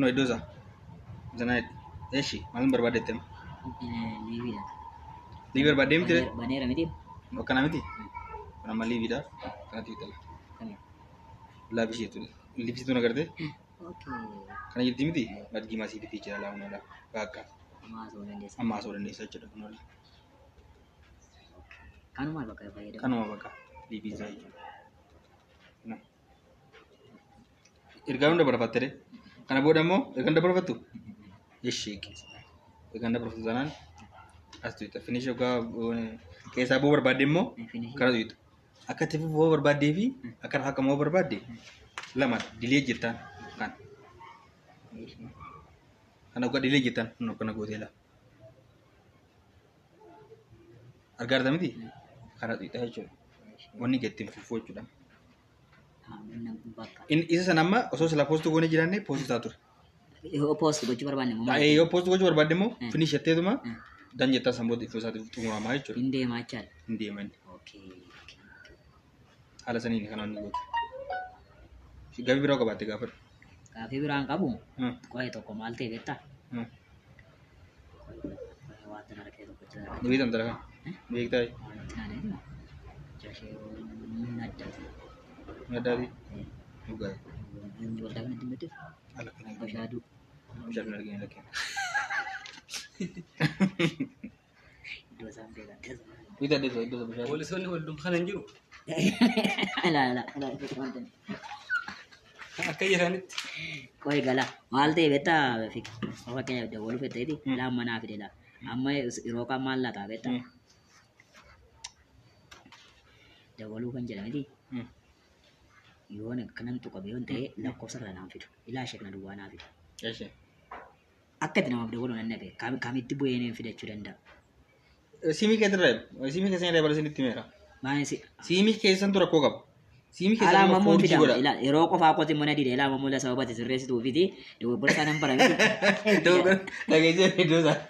Kuno idosa. Zanait. Eshi, malam berbadetem. Livi dah. Livi berbadem tu. Banera miti. Bukan nama ti. Nama livi dah. Karena tu itulah. Kami. Livi itu. Livi itu nak kerja. Okay. Karena jadi miti. Bagi masih di tiga lah mana lah. Kakak. Amma soalan desa cerita kuno lah. Kanu mal pakai apa ya? Kanu apa kah? Livi saya. Nah. Irgaun dah berapa tere? Karena bodoh mo, irgaun dah berapa tu? Eshi. Irgaun dah berapa zanan? Astu itu finish juga. Kayak sabu berbadem mo. Karena itu. Akan tapi bawa berbadi, akan hak mau berbadi. Lama dilihat jitan kan. Karena gua dilihat jitan, no kena gua dila. Agar tapi karena itu aja. Wani getim fufu cuda. In isa nama, oso sela postu gua ni jiran ni postu satu. Yo post gua coba banding. Yo postu gua coba berbadi mo, finish itu tu mah. Dan jeta sambut itu satu tunggu lama aja. Inde macan. Inde man. Okay. Alasan ini karena ni gua. Si gabi berapa bate gafar? Kafe birang kabu. Kau itu kau malte beta. Watan ada kayak tu. Dewi tentara kan? Dewi kita. Ada ni. Jadi nada. Nada di. Juga. Jual dah nanti betul. Alat kena. Pasadu. Pasadu lagi. Dua sampai kan. Kita ada itu pasadu. Polis kan holdum khanan jiru. Ala itu konten. Akai ranit. Koi gala malte beta fik. Apa kaya dah walu beta ini. Lama mana fide lah. Amma iroka mal lah ta beta. Dah walu kan jalan ini. Iwan kanan tu kabion teh la kosar lah nampidu. Ila shek na dua nampidu. Yes. Akkat nama dah walu nanda be. Kami tibu ini fide curenda. Simi ke terap. Simi ke sana lebar sini timera. Mana si? Simi ke sana tu rakok ab. Simi ke Ala sana mamu forty tidak. gora. Ila eroko fa ko timona di ila mamu la sahabat itu resi tu fiti. Dua berasa nampak. Itu kan lagi je itu sah.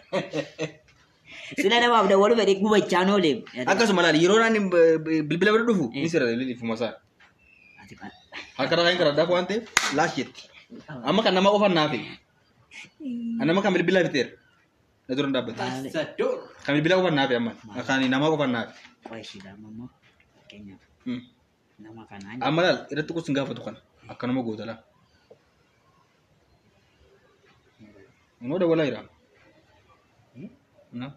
Sila nama dah walu be gua channel le. Akas malah hero nani bila berdufu. Ini sera lili fumasa. Hakara lain kerada aku ante lashit. Ama kan nama ofan nafi. Nama kami bila betir. Naturun dapat. Sadur. Kami bila ofan nafi aman. Akan nama ofan nafi. Koi sida mamu. Kenya. Nama kan aja. Amalal, itu tuh singgah foto kan. Akan nama gue lah. Mau udah boleh ira. Nah.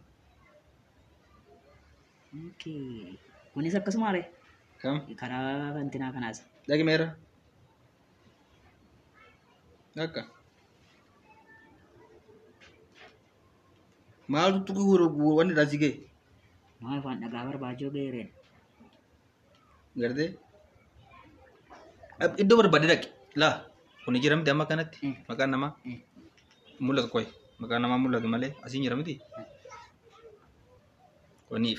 Okay. Kuni sab kasumare. Kam? Ikara kan tina kan as. Lagi merah. Naka. Mal tuh guru wani dasige. Mau fan nagabar baju beren. Gerde. Itu berbeda lagi. Lah, kuni jiram dia makan nanti. Makan nama. Mulut koi. Makan nama mulut tu malah. Asin jiram itu. Kuni.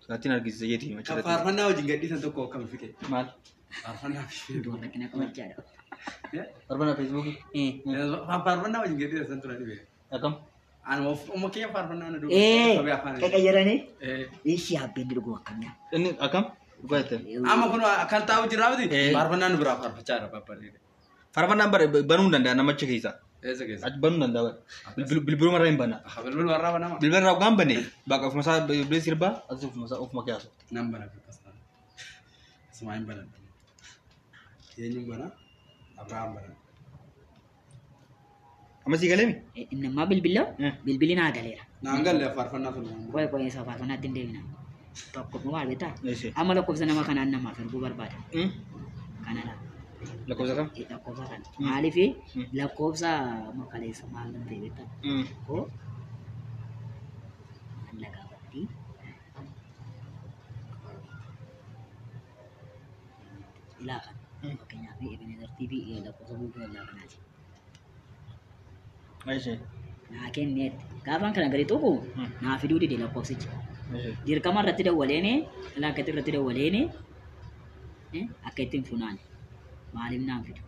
Nanti nak gizi jadi macam. Farman na ujung gadi satu kok kami fikir. Mal. Farman na. Dua nak kena kerja dah. Ya. Farman Facebook. Farman na ujung gadi satu nanti be. Akam. Anu mau kaya farman na dulu. Kayak jalan ni. Ini siapa yang dulu gua kan ya. Ini akam. Gua itu. Ama kuno akan tahu jeraw di. Farman na berapa pacar apa ini. Farman number banun dan nama cek isa. Esa guys. Aj banun dan dapat. Bilbul marahin bana. Belum warna apa nama? Bilbul rau gamba nih. Bak of masa beli sirba atau of masa of makiaso. Number apa pasal. Semain bana. Ini bana. Abraham bana. Masih kalian? Nama bilbilin ada lera. Nanggal ya farman na tuh. Koi sa farfan natin din na. Top ko mo beta. Yes. Amalo ko sa nama kanan nama fer gubar bata. Kanana. Laku sakam? Lakob sa kan. Alif eh. Lakob sa makalay sa mahalan beta. Ko. Ang nagabati. Ilakan. Okay na. Ibinidar TV. Lakob sa Google. Ilakan natin. Aisyah. Nah, akin net. Kapan kana gari toko? Na fidu di la koksi. Dir kamar rati da walene, la kati rati da walene. Aketin funan. Malim na fidu.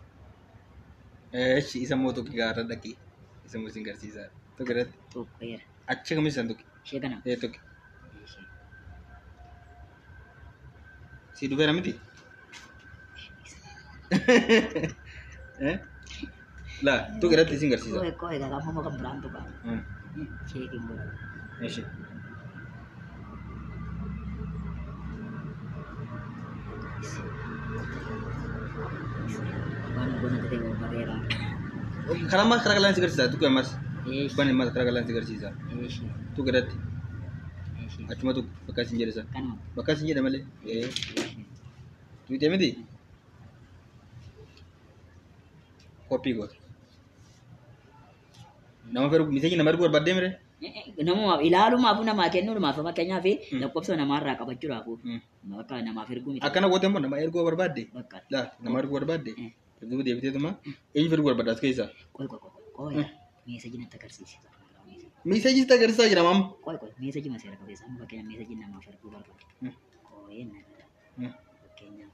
Isa mo to kigara daki. Isa mo singar sisa. To gerat. To per. Acche kami santuk. Shekana. To. Si dubera miti. Lah, tu irratti isin garsiisa. Kau egaa kamu mau berantu kan? Hmm. Checking gua. Eshi. Gua nanti tengok barera. Karaa mas karaa kalian si garsiisa. Tu kan mas. Yes. Bani mas karaa kalian si garsiisa. Yes. Tu irratti. Yes. Achuma tu bakka isin jedhisa. Kan mau. Bakka isin jedha malee. Tu ite miti. Koppii goota. Nama miseeji nama erguu barbaadee mire. Namumaaf ilaalumaaf namaa kennuudhumaaf fakkeenyaaf lakkoofsa namaarraa qabachuudhaaf bakka namaaf erguu miti. Akkana goote immoo nama erguu barbaadde. Bakka. Laa nama erguu barbaadde. Erguu deebiteetuma eenyu erguu barbaadda as keessaa. Qoy meesaaji natti agarsiisa. Miseeji itti agarsiisaa jira maam. Qoy meesaaji maseera qabeessa amma fakkeenyaaf meesaaji namaaf erguu barbaade. Qoyeen nagada. Fakkeenyaaf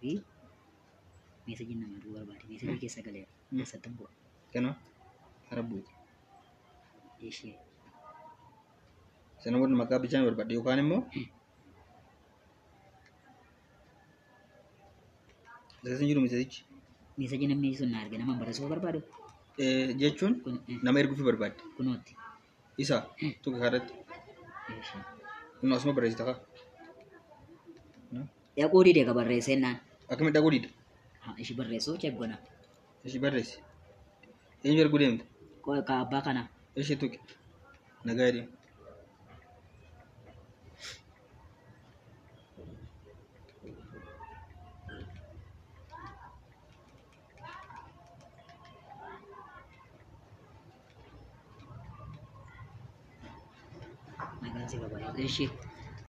meesaaji nama erguu barbaade meesaaji keessa galeera. Keessatti bu'a. Kana harabbuuti. Ishee. Sana booda maqaa bichaan barbaadde yookaan immoo akkasiin jiru miseejichi. Meesaaji namni sun na arge nama barreessuu barbaadu. Jechuun nama erguufi barbaadde. Kunooti. Isa tokko kaarratti. Kun asuma barreessita kaa. Dhaquu dide ka barreessee naan. Akkamitti dhaquu dida? Ishi barreessuu cheeggona. Ishi barreessi. Eenyu erguu deemte? Qoy ka abbaa kana. Ishi tuqe. Nagaa jedhee. Nagaan si kabaja. Ishi